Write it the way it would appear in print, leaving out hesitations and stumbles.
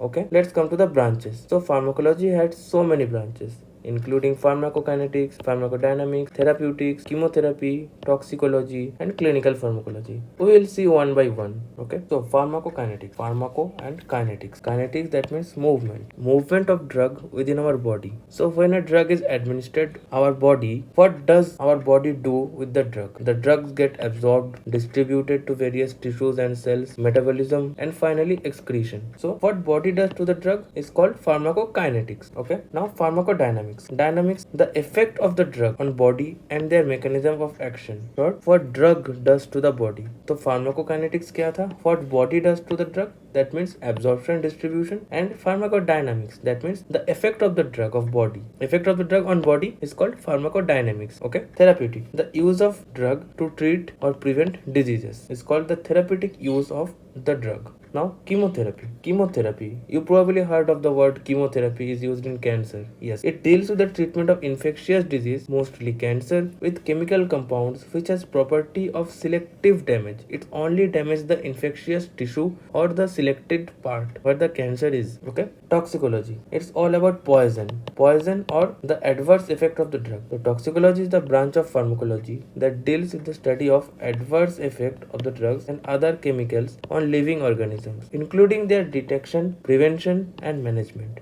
Okay, let's come to the branches. So pharmacology had so many branches, including pharmacokinetics, pharmacodynamics, therapeutics, chemotherapy, toxicology, and clinical pharmacology. We will see one by one. Okay, so pharmacokinetics, pharmaco and kinetics. Kinetics, that means movement of drug within our body. So when a drug is administered our body, what does our body do with the drug? The drugs get absorbed, distributed to various tissues and cells, metabolism, and finally excretion. So what body does to the drug is called pharmacokinetics. Okay, now pharmacodynamics. Dynamics, the effect of the drug on body and their mechanism of action. Third, what drug does to the body. So pharmacokinetics क्या था? What body does to the drug, that means absorption, distribution, and pharmacodynamics, that means the effect of the drug of body. Effect of the drug on body is called pharmacodynamics. Okay, therapeutic, the use of drug to treat or prevent diseases is called the therapeutic use of the drug. Now chemotherapy, you probably heard of the word chemotherapy is used in cancer. Yes, it deals with the treatment of infectious disease, mostly cancer, with chemical compounds which has property of selective damage. It only damages the infectious tissue or the selected part where the cancer is. Okay, toxicology, it's all about poison or the adverse effect of the drug. So toxicology is the branch of pharmacology that deals with the study of adverse effect of the drugs and other chemicals on living organisms, including their detection, prevention, and management.